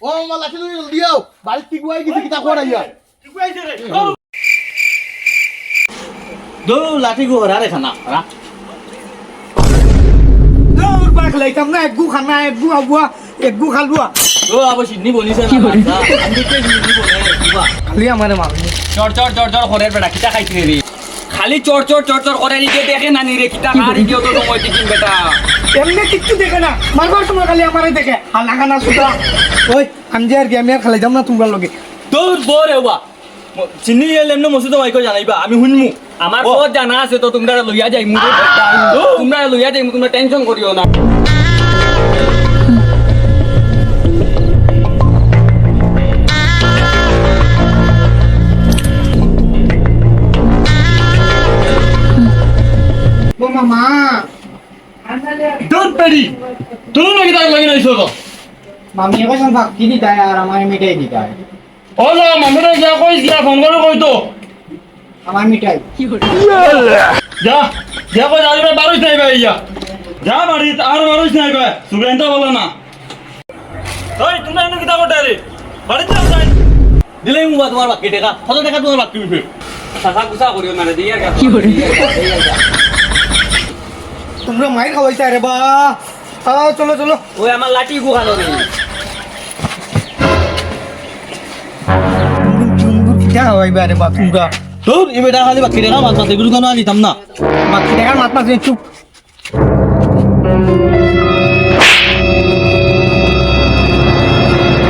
ও মামা লাঠি লই দিও বাড়ি কি গুয়াই গেছে কিতা কোড়া ইয়া কি গুয়াইছে রে দো লাঠি গো রে খানা রা দৌড় বাক লাইতাম না এক গু খানা এক গু আবুয়া এক গু খালুয়া ও আবো সিন্নি বনিছে না আমি কে সিন্নি বনে দিবা খালি আমারে মারনি চড় করে বেটা কিটা খাইছিস রে খালি চড় করে রে দেখে না নি রে কিটা খারি দিও তো সময় দিন বেটা এমনি কিচ্ছু দেখে না মারবার সময় খালি আমারে দেখে আর লাগানা সুদা ওই আমি যে আর গেম আর খেলাইতাম না তোমরা লগে তোর বরে ওবা চিনি এলেম না মসুদ ভাই কো জানাইবা আমি হুনমু আমার বহুত জানা আছে তো তোমরা লইয়া যাই মু তোমরা লইয়া যাই তোমরা টেনশন করিও না ও মামা তোর পেড়ি তুই নাকি তার লাগি নাইছো তো মামি এখন ফাঁকি দিতায় আর আমার মিঠাই দিতায় ও যা মামিরে যা কইস যা ফোন করে কই তো আমার মিঠাই যা যা কই যাবে বারুস নাই ভাই যা যা বাড়ি আর বারুস নাই ভাই সুরেন্দ্র বলো না ওই তুমি এনে কিতা করতে রে বাড়ি যাও যাই দিলেই মুবা তোমার বাকি টাকা কত টাকা তোমার বাকি হইবে সাসা গুসা করিও না রে দিয়া গা তোমরা মাইর খাওয়াইছে রে বা চলো চলো ওই আমার লাঠি গুখালো রে জুম্বুর কিটা খাওয়াইবে রে বা তোমরা তোর এ বেটা খালি বাকি টাকা মাছ মাছ এগুলো কেন আনিতাম না বাকি টাকার মাত মাছ চুপ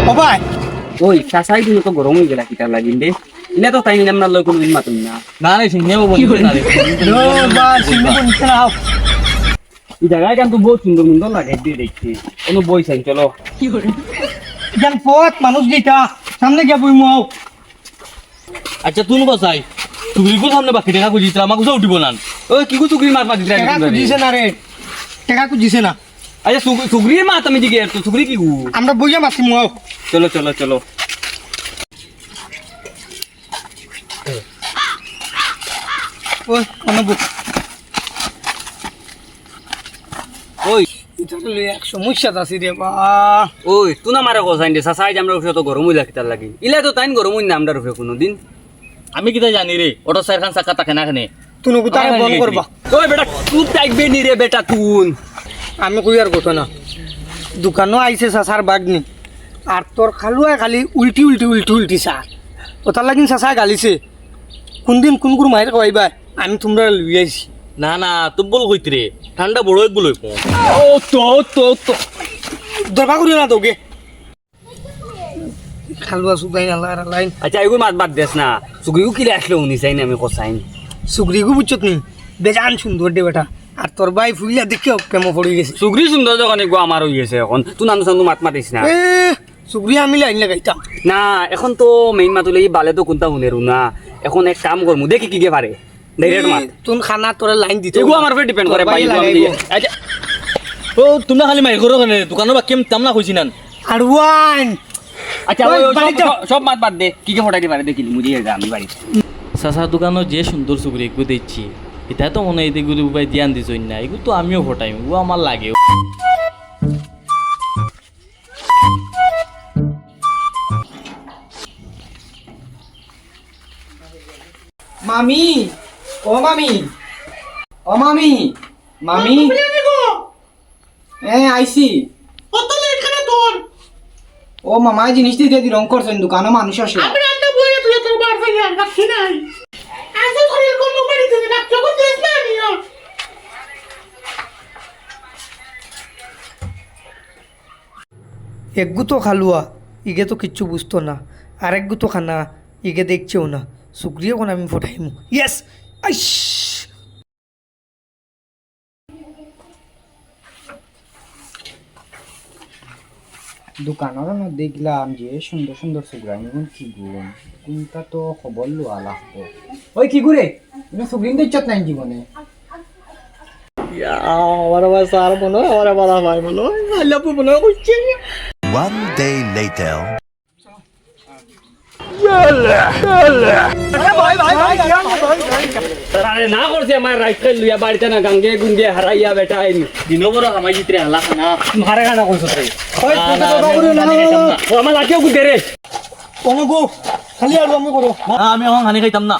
ও ভাই ওই সাসাই দিন তো গরম হয়ে গেলা কিটা লাগিন দে ইনা তো তাই নাম না লই কোন মাতুম না না রে সিংহে বলি না রে নো বা সিংহ বলতে নাও এই জায়গায় কিন্তু বহুত সুন্দর লাগে দিয়ে দেখতে কোনো বই চাই চলো জান পথ মানুষ দিতা সামনে গিয়া বই মাও আচ্ছা তুই বসাই তুই সামনে বাকি টাকা খুঁজিস আমাকে উঠা উঠিব না ওই কি চুকরি মাছ মাছ দিতে টাকা দিছে না রে টাকা দিছে না আচ্ছা চুকরির মাছ আমি দিকে তো চুকরি কি আমরা বইয়া মাছি মাও চলো ওই অনব ওই এটা লই এক সমস্যা আছে রে বা ওই তুই না মারা কোসাইন দে সাসাই আমরা উঠে তো গরম হই লাগতে লাগি ইলা তো তাইন গরম হই না আমরা উঠে কোনদিন আমি কিতা জানি রে অটো সাইর খান চাকা থাকে না খানে তুই নগুতারে বন্ধ করবা ওই বেটা তুই টাইকবে নি রে বেটা তুন আমি কই আর কথা না দোকানও আইছে সাসার বাগনি আর তোর খালুয়া খালি উল্টি সার ওটার লাগিন সাসা গালিছে কোনদিন কোন কোন মায়ের কইবা আমি তোমরা লই আইছি না তুই বল কইতি রে ঠান্ডা বড় এক বলই ও তো দরবা করি না তোকে খালুয়া সুদাই না লাইন আচ্ছা এগো মাছ বাদ দেস না চুকরিও কিলে আসলো উনি চাই না আমি কোসাইন সুগ্রিগু বুঝছত নি বেজান সুন্দর দে বেটা আর তোর ভাই ফুলিয়া দেখেও প্রেম পড়ে গেছে চুকরি সুন্দর যখন এগো আমার হই গেছে এখন তুই নানু সানু মাত মাতিস না এ সুগ্রি আমি লাইন লাগাইতাম না এখন তো মেইন মাতুলে বালে তো কোনটা শুনেরু না এখন এক কাম করমু দেখি কি কে পারে ডাইরেক্ট মাত তুন খানা তোরা লাইন দিতে এগো আমার উপরে ডিপেন্ড করে পাই আচ্ছা ও তোমরা খালি মাই করো কেন দোকানের বা কেম তামনা কইছি না আর ওয়ান আচ্ছা ওই, বাড়ি যাও। সব মাত বাদ দে কি কে ফটাইতে পারে দেখিলি মুজি আমি বাড়ি চাচা দোকানত যে সুন্দর চুকরি এগু দিচ্ছি এটা তো মনে হয় এগুলো উপায় ধ্যান দিছ না এগুলো তো আমিও ফটাইম ও আমার লাগে মামি ও মামি ও মামি মামি আইসি ও মামা জিনিস দিতে দি রং করছেন দোকানে মানুষ আসে একগু তো খালুয়া ইগে তো কিচ্ছু বুঝতো না আর একগু তো খানা ইগে দেখছেও না সুগ্রিয়ে কোন আমি ফোটাইমু ইয়েস আইস দোকানের দেখলাম যে সুন্দর সুন্দর সুগ্রাম এখন কি গুণ কোনটা তো খবর লোয়া লাগবো ওই কি ঘুরে তুমি সুগ্রিম দেখছত নাই জীবনে আমার আবার স্যার বলো আমার আবার ভাই বলো আল্লাহ বলো করছে One day later. আরে না করছে আমার রাইট খাই লইয়া বাড়িতে না গাঙ্গে গুঙ্গে হারাইয়া বেটা দিনও বড় হামাই জিতরে হালা খানা মারে খানা কইছ রে ও আমার লাঠিও গুদে রে তুমি গো খালি আর আমি করো আমি এখন হানি খাইতাম না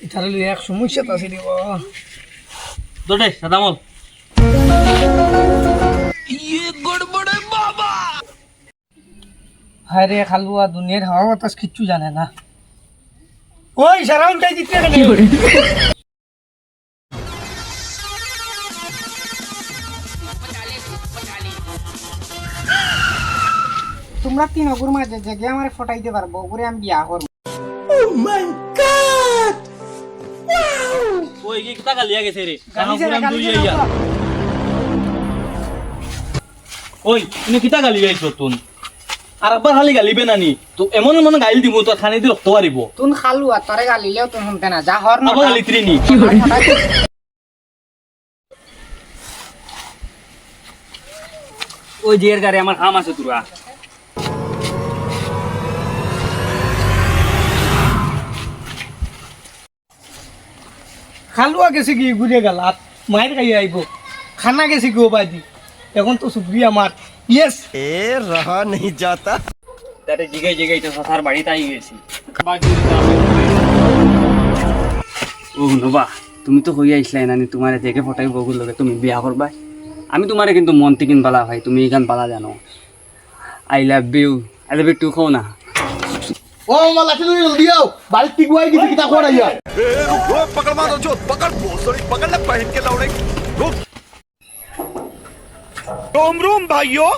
ইতারে লই এক সমস্যা আছে রে বাবা দোটে সাদামল হায় রে খালুয়া দুনিয়ার হাওয়া বাতাস কিচ্ছু জানে না ওই সারাউন চাই দিতে কেন তোমরা তিন অগুর মাঝে জেগে আমার ফটাইতে পারবো ওপরে আমি বিয়া করব ওই কি কিতা গালিয়া গেছে রে ওই তুমি কিতা গালি গাইছো তুন আর একবার খালি গালিবে নানি তো এমন এমন গাইল দিব তো খানি দিয়ে রক্ত পারিব তুন খালুয়া তরে গালিলেও তুন শুনতে না যা হর না আবার গালিত্রি নি ওই জিয়ের গাড়ি আমার কাম আছে তোরা খালুয়া গেছে কি ঘুরে গেল আর মায়ের খাইয়ে আইব খানা গেছে কি ও বাদি এখন তো শুক্রিয়া আমার ইয়েস रहा नहीं जाता তারে জিগাই জিগাই তো সাসার বাড়িতে আই গেছি ও নবা তুমি তো হইয়া আইসলাই নানি তোমার দেখে ফটাই বগুর লগে তুমি বিয়া করবা আমি তোমারে কিন্তু মন থেকে পালা ভাই তুমি এই গান পালা জানো আই লাভ ইউ টু খাও না ओ मला की जल्दी आओ बाइक की गुआई की किता खोड़ा यार पकड़ मारो जो पकड़ भोसड़ी पकड़ ले पहन के दौड़े रुक रोम रोम भाइयों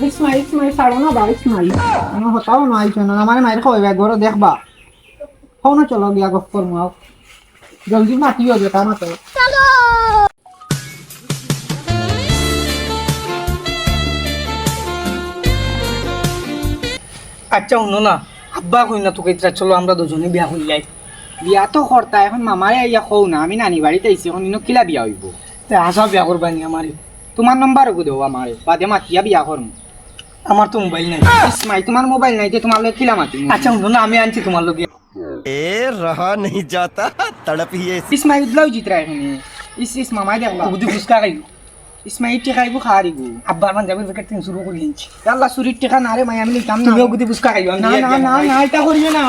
ইসমাইল ছাড়ো না বা ইসমাইল আমি হতাও না আইছো না আমার মায়ের খাওয়াই ব্যাগ ঘরে দেখবা খাও না চলো বিয়া গপ করবো আও জলদি মাতিও যেটা মাতো আচ্ছা শুনো না আব্বা কই না তোকে ইচ্ছা চলো আমরা দুজনে বিয়া হই যাই বিয়া তো করতা এখন মামারে আইয়া কও না আমি নানি বাড়িতে আইছি এখন ইনো কিলা বিয়া হইব তে আসা বিয়া করবা নি আমারে তোমার নাম্বার কো দেও আমারে বাদে মাতিয়া বিয়া করমু আমার তো মোবাইল নাই ইসমাই তোমার মোবাইল নাই যে তোমার লগে কিলা মাতি আচ্ছা শুনো না আমি আনছি তোমার লগে ए रहा नहीं जाता तड़प ही ऐसी ইসমাই উদলাও জিতরা এখানে ইস মামাই দেখবা বুদ্ধি ফুসকা খাইবো ইসমাই টিকা খাইবো খাওয়ারিবো আব্বার পাঞ্জাবের প্যাকেট থেকে শুরু করে দিয়েছি আল্লাহ সুরির টিকা না রে মাই আমি লিখতাম না তুমিও বুদ্ধি ফুসকা খাইবো না না না না এটা করিও না